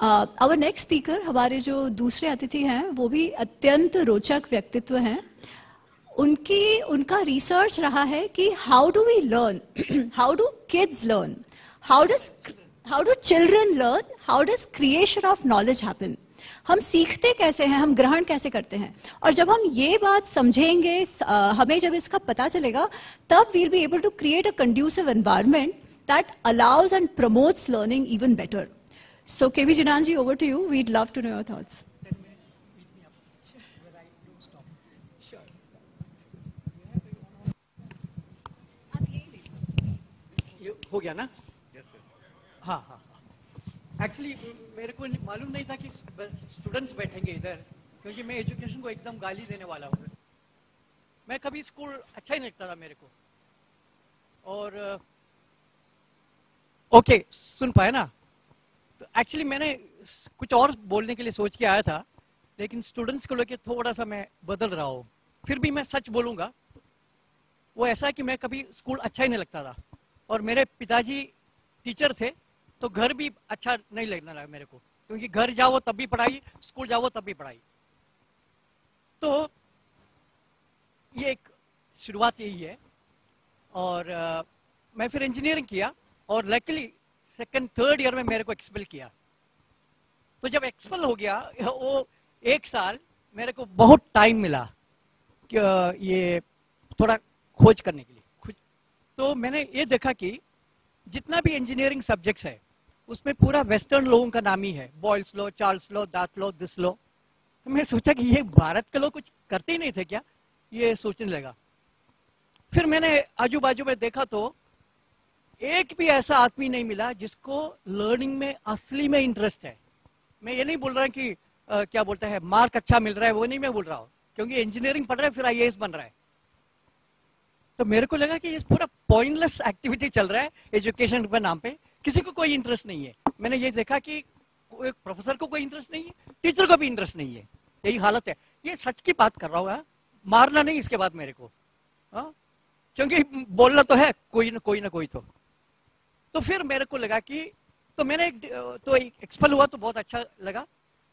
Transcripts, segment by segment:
Our next speaker, हमारे जो दूसरे अतिथि हैं वो भी अत्यंत रोचक व्यक्तित्व हैं। उनका रिसर्च रहा है कि how do we learn, how do kids learn, how do children learn, how does creation of knowledge happen. हम सीखते कैसे हैं, हम ग्रहण कैसे करते हैं। और जब हम ये बात समझेंगे, हमें जब इसका पता चलेगा, तब we'll be able to create a conducive environment that allows and promotes learning even better. So, K.V. Jinan ji, over to you. We'd love to know your thoughts. 10 minutes, beat me up. Whether I don't stop. Sure. ये हो गया ना? हाँ हाँ हाँ। Actually मेरे को मालूम नहीं था कि स्टूडेंट्स बैठेंगे इधर, क्योंकि मैं एजुकेशन को एकदम गाली देने वाला हूँ। मैं कभी स्कूल अच्छा ही नहीं लगता था मेरे को। और ओके, सुन पाए ना? तो एक्चुअली मैंने कुछ और बोलने के लिए सोच के आया था, लेकिन स्टूडेंट्स को लेके थोड़ा सा मैं बदल रहा हूँ। फिर भी मैं सच बोलूंगा, वो ऐसा है कि मैं कभी स्कूल अच्छा ही नहीं लगता था। और मेरे पिताजी टीचर थे, तो घर भी अच्छा नहीं लगने लगा मेरे को, क्योंकि घर जाओ तब भी पढ़ाई, स्कूल जाओ तब भी पढ़ाई। तो ये एक शुरुआत यही है। और मैं फिर इंजीनियरिंग किया, और लकीली सेकंड थर्ड ईयर में मेरे को एक्सपेल किया। तो जब एक्सपेल हो गया, वो एक साल मेरे को बहुत टाइम मिला कि ये थोड़ा खोज करने के लिए। तो मैंने ये देखा कि जितना भी इंजीनियरिंग सब्जेक्ट्स है उसमें पूरा वेस्टर्न लोगों का नाम ही है, Boyle's law, Charles law, that law, this law. तो मैं सोचा कि ये भारत के लोग कुछ करते ही नहीं थे क्या, ये सोचने लगा। फिर मैंने आजू बाजू में देखा तो एक भी ऐसा आदमी नहीं मिला जिसको लर्निंग में असली में इंटरेस्ट है। मैं ये नहीं बोल रहा कि क्या बोलता है मार्क अच्छा मिल रहा है, वो नहीं मैं बोल रहा हूँ, क्योंकि इंजीनियरिंग पढ़ रहा है फिर आईएएस बन रहा है। तो मेरे को लगा कि ये पूरा पॉइंटलेस एक्टिविटी चल रहा है एजुकेशन के नाम पे, किसी को कोई इंटरेस्ट नहीं है। मैंने ये देखा कि प्रोफेसर को कोई इंटरेस्ट नहीं है, टीचर को भी इंटरेस्ट नहीं है, यही हालत है। ये सच की बात कर रहा हूँ, मारना नहीं इसके बाद मेरे को, क्योंकि बोलना तो है कोई ना कोई तो फिर मेरे को लगा कि तो मैंने एक एक्सपेल हुआ तो बहुत अच्छा लगा।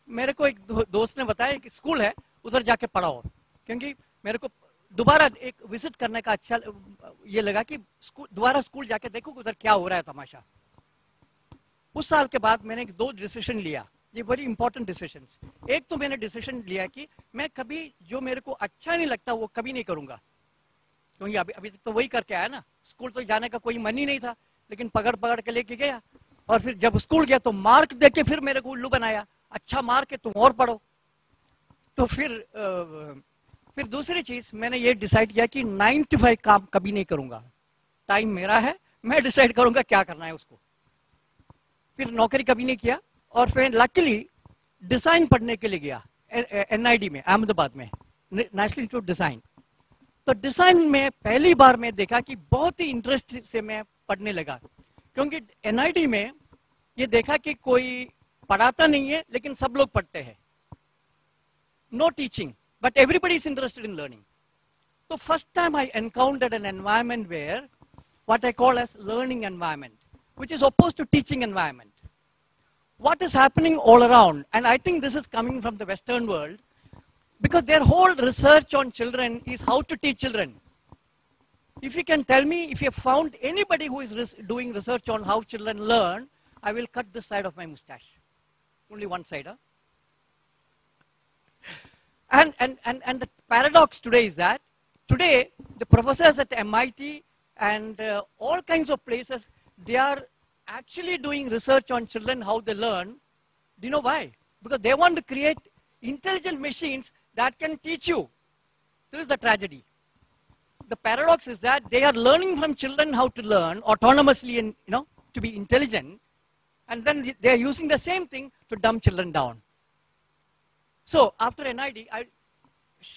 मेरे को एक दोस्त ने बताया कि स्कूल है उधर जाके पढ़ाओ, क्योंकि मेरे को दोबारा एक विजिट करने का अच्छा ये लगा कि दोबारा स्कूल जाके देखो उधर क्या हो रहा है तमाशा। उस साल के बाद मैंने दो डिसीजन लिया, ये वेरी इंपॉर्टेंट डिसीजंस। एक तो मैंने डिसीजन लिया कि मैं कभी जो मेरे को अच्छा नहीं लगता वो कभी नहीं करूंगा, क्योंकि अभी तक तो वही करके आया ना। स्कूल तो जाने का कोई मन ही नहीं था, लेकिन पकड़ के लेके गया। और फिर जब स्कूल गया तो मार्क देख के फिर मेरे को उल्लू बनाया, अच्छा मार्क है तुम और पढ़ो। तो फिर दूसरी चीज मैंने ये डिसाइड किया कि 9 to 5 काम कभी नहीं करूंगा। टाइम मेरा है, मैं डिसाइड करूंगा क्या करना है उसको। फिर नौकरी कभी नहीं किया। और फिर लकीली डिजाइन पढ़ने के लिए गया एनआईडी में, अहमदाबाद में, नेशनल इंस्टीट्यूट डिजाइन। तो डिजाइन में पहली बार मैं देखा कि बहुत ही इंटरेस्ट से मैं पढ़ने लगा, क्योंकि एनआईडी में ये देखा कि कोई पढ़ाता नहीं है लेकिन सब लोग पढ़ते हैं, no teaching but everybody is interested in learning. तो first time I encountered an environment where what I call as learning environment, which is opposed to teaching environment. What is happening all around, and I think this is coming from the Western world, because their whole research on children is how to teach children. If you can tell me, if you have found anybody who is doing research on how children learn, I will cut this side of my mustache. Only one side, huh? And the paradox today is that, today the professors at MIT and all kinds of places, they are actually doing research on children, how they learn. Do you know why? Because they want to create intelligent machines that can teach you. This is the tragedy. The paradox is that they are learning from children how to learn autonomously and, to be intelligent, and then they are using the same thing to dumb children down. So after NID, I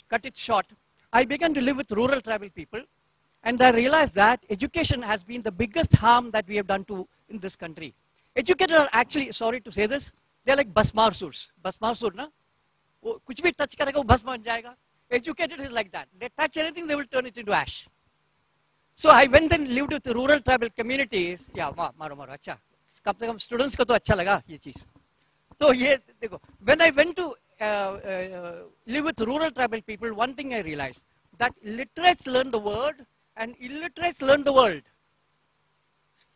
cut it short. I began to live with rural tribal people, and I realized that education has been the biggest harm that we have done in this country. Educators are actually, sorry to say this, they are like basmarsurs. Basmarsur, na? वो कुछ भी touch करेगा वो भस्म बन जाएगा. Educated is like that. They touch anything, they will turn it into ash. So I went and lived with the rural tribal communities. Yeah, मारो अच्छा. कम से कम students को तो अच्छा लगा ये चीज. तो ये देखो, when I went to live with rural tribal people, one thing I realized, that literates learn the word and illiterates learn the world.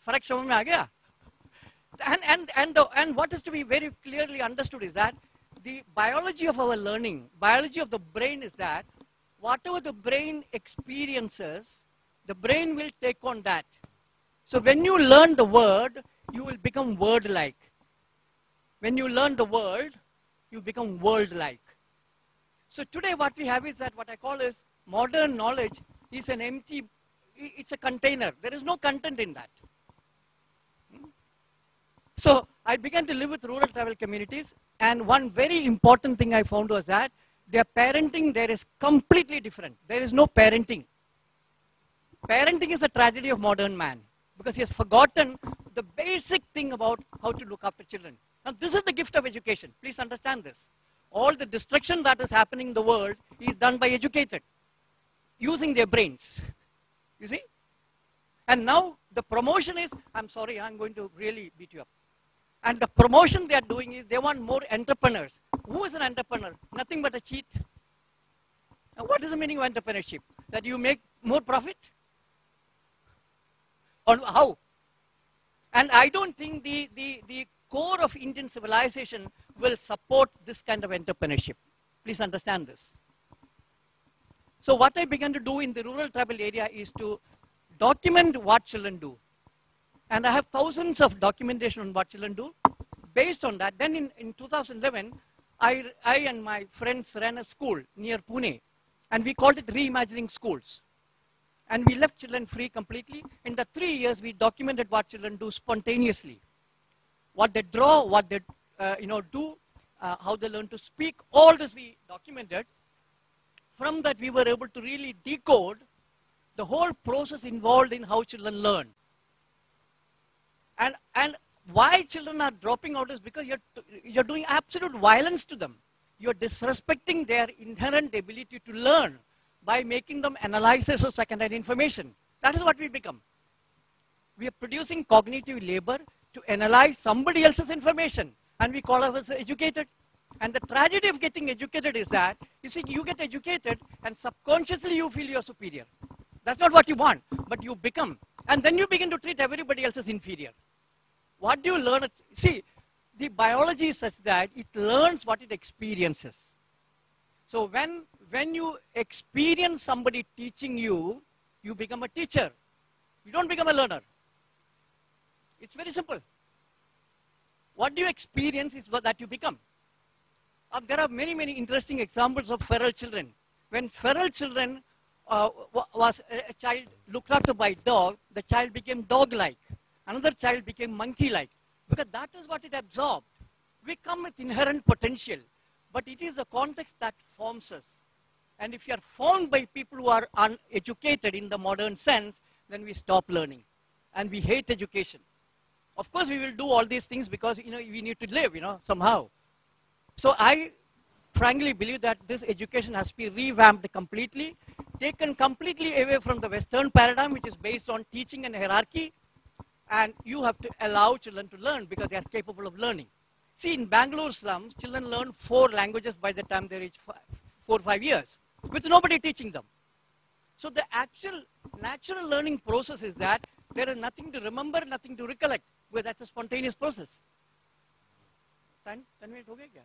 फर्क समझ में आ गया? And what is to be very clearly understood is that the biology of our learning, biology of the brain is that whatever the brain experiences, the brain will take on that. So when you learn the word, you will become word-like. When you learn the world, you become world-like. So today what we have is that what I call is modern knowledge is an empty, it's a container. There is no content in that. So I began to live with rural tribal communities, and one very important thing I found was that their parenting there is completely different. There is no parenting. Parenting is a tragedy of modern man because he has forgotten the basic thing about how to look after children. Now this is the gift of education. Please understand this. All the destruction that is happening in the world is done by educated, using their brains. You see? And now the promotion is, I'm sorry, I'm going to really beat you up. And the promotion they are doing is they want more entrepreneurs. Who is an entrepreneur? Nothing but a cheat. Now what is the meaning of entrepreneurship? That you make more profit? Or how? And I don't think the core of Indian civilization will support this kind of entrepreneurship. Please understand this. So what I began to do in the rural tribal area is to document what children do. And I have thousands of documentation on what children do. Based on that, then in 2011, I and my friends ran a school near Pune. And we called it Reimagining Schools. And we left children free completely. In the 3 years, we documented what children do spontaneously. What they draw, what they do, how they learn to speak, all this we documented. From that, we were able to really decode the whole process involved in how children learn. And why children are dropping out is because you're doing absolute violence to them. You're disrespecting their inherent ability to learn by making them analyzers of secondary information. That is what we become. We are producing cognitive labor to analyze somebody else's information, and we call ourselves educated. And the tragedy of getting educated is that, you see, you get educated and subconsciously you feel you're superior. That's not what you want, but you become. And then you begin to treat everybody else as inferior. What do you learn? See, the biology is such that it learns what it experiences. So when you experience somebody teaching you, you become a teacher. You don't become a learner. It's very simple. What do you experience is what that you become. There are many, many interesting examples of feral children. When feral children was a child looked after by dog, the child became dog-like. Another child became monkey-like. Because that is what it absorbed. We come with inherent potential. But it is the context that forms us. And if you are formed by people who are uneducated in the modern sense, then we stop learning. And we hate education. Of course, we will do all these things because, we need to live, somehow. So I frankly believe that this education has to be revamped completely, taken completely away from the Western paradigm, which is based on teaching and hierarchy. And you have to allow children to learn because they are capable of learning. See, in Bangalore slums, children learn 4 languages by the time they reach 4 or 5 years, with nobody teaching them. So the actual natural learning process is that there is nothing to remember, nothing to recollect, because that's a spontaneous process. 10 minutes हो गया क्या?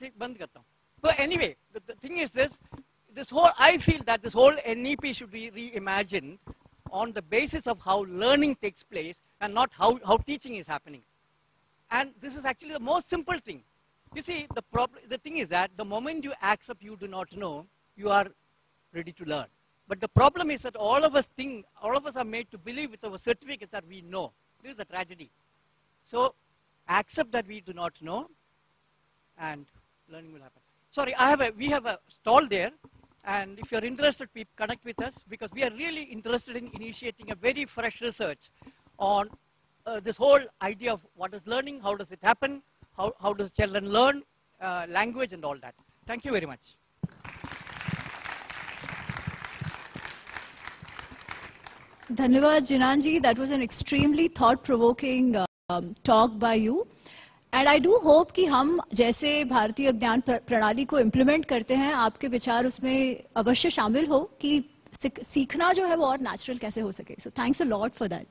ठीक, बंद करता हूँ. But anyway, the thing is I feel that this whole NEP should be reimagined on the basis of how learning takes place and not how teaching is happening. And this is actually the most simple thing. You see, the thing is that the moment you accept you do not know, you are ready to learn. But the problem is that all of us are made to believe with our certificates that we know. This is the tragedy. So accept that we do not know, and learning will happen. Sorry, we have a stall there, and if you're interested, connect with us, because we are really interested in initiating a very fresh research on this whole idea of what is learning, how does it happen, how does children learn language and all that. Thank you very much. Dhanyavad, Jinan ji. That was an extremely thought-provoking talk by you. And I do hope कि हम जैसे भारतीय ज्ञान प्रणाली को implement करते हैं, आपके विचार उसमें अवश्य शामिल हो कि सीखना जो है वो और नेचुरल कैसे हो सके. So thanks a lot for that.